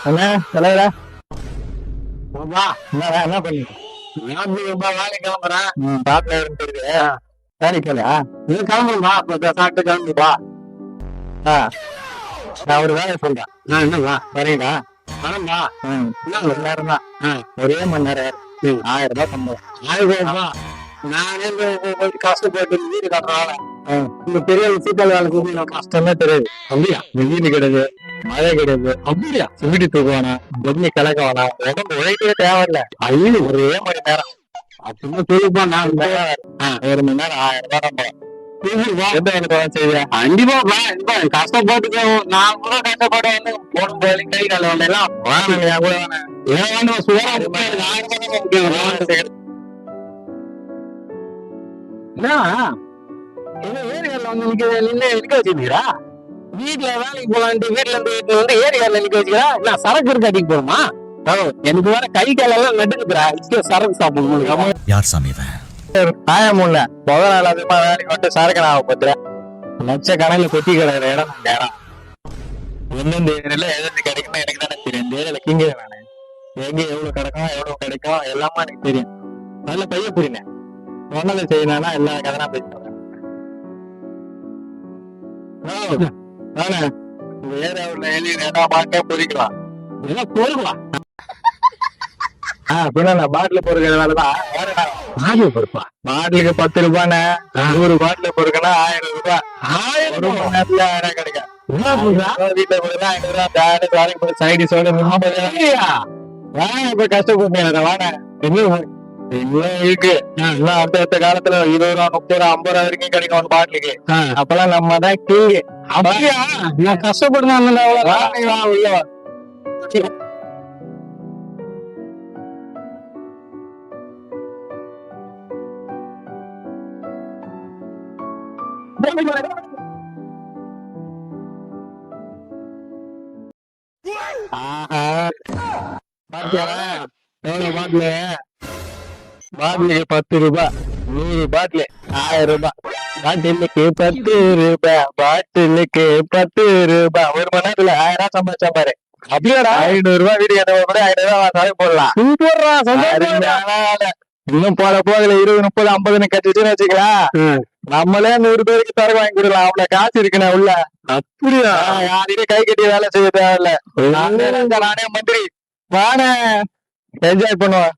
அண்ணா தலைவரா என்ன பண்ணி வேலைக்கு கிளம்புறேன். பாட்டில இருக்கு வேலைக்கு இது கிளம்புறா சாப்பிட்டு கிளம்புப்பா. நான் ஒரு வேலையை சொல்றேன். என்னவா வரீங்களா? வரம்பா ஒரு நேரம் தான், ஒரே மணி நேரம் 1000 ரூபாய் சம்பளம். 1000 ரூபாய் நானே கஷ்டப்பட்டு வீடு கட்டுறனால இந்த பெரிய சீட்டால் வேலை கூப்பிட்டு கஷ்டமே தெரியாது. அப்படியா? வீடு கிடையாது, மழை கிடையாது. அப்படியா? சிமிடி தூக்குவானா, பொண்ணு கிழக்க வேணாம், உடம்பு உழைக்கவே தேவையில்ல. ஐயோ ஒரே மணி நேரம் அப்படின்னு சொல்லுப்பா. நான் ஒரு மணி நேரம் 1000 ரூபாய் சம்பளம். கண்டிப்பா கஷ்டப்பட்டு நான் கூட கஷ்டப்பட வந்து போடும் போது கை கால எல்லாம் ஏரியால வந்து நிக்க வச்சிருக்கீரா? வீட்டுல வேலைக்கு போலான்ட்டு வீட்டுல இருந்து வந்து ஏரியால நிக்க வச்சுக்கிறா. என்ன சரக்கு இருக்கு அடிக்க போறோமா? எனக்கு வேற கை கால எல்லாம் நடுக்குறா. சரக்கு சாப்பிடணும். யார் சாமி முடியல முதல் நாள் அதிகமா வேலைக்கு வந்து சரக்கு நான் பத்துறேன். லட்ச கணக்குல கொட்டி கிடக்குற இடம் நேரம் எந்தெந்த ஏரியால எது கிடைக்குமா எனக்கு தானே தெரியும். இந்த ஏரியால கிங்க நானு எங்க எவ்வளவு கிடைக்கும் எல்லாமே எனக்கு தெரியும். நல்ல பைய புரியுங்க சொன்னதை செய்யணும்னா எல்லா கதனா பேசுறேன். இந்த ஏரியாவுல எழுதி பாட்டே பொறிக்கலாம் பொறுக்கலாம். பின்ன பாட்டில பொறுக்கிற வேலைதான். பாட்டிலுக்கு 10 ரூபான்னு 100 பாட்டில பொறுக்கனா 1000 ரூபாய். 1000 1000 கிடைக்கும். வீட்டுல கொடுத்தா 500 ரூபாய் சைடிஸோட இப்ப கஷ்டப்பட்டு வாங்க இன்னும் இருக்கு. இன்னும் அடுத்த காலத்துல 20 ரூபா 30 ரூபா 50 ரூபா வரைக்கும் கிடைக்கும் ஒரு பாட்டிலுக்கு. அப்பெல்லாம் நம்ம தான் கிங்கு. அப்படியா? நான் கஷ்டப்படுறேன் உள்ள பாட்டிலுக்கு 10 ரூபாய் 100 பாட்டிலு 1000 ரூபாய். பாட்டிலுக்கு 10 ரூபாய் பாட்டிலுக்கு 10 ரூபாய். ஒரு மணி நேரத்துல 1000 ரூபாய் சம்பாதிச்சா பாரு. அப்படியாடா? 500 ரூபாய் வீடு என்ன கூட 500 ரூபாய் சாவி போடலாம். இன்னும் போட போகல 20 30 50 கட்டிச்சுன்னு வச்சுக்கலாம். நம்மளே 100 பேருக்கு தர வாங்கி கொடுக்கலாம். அவ்வளவு காசு இருக்குண்ணே உள்ள. அப்படியா? யாரையும் கை கட்டி வேலை செய்ய தேவையில்ல. நானே மந்திரி வானே என்ஜாய் பண்ணுவேன்.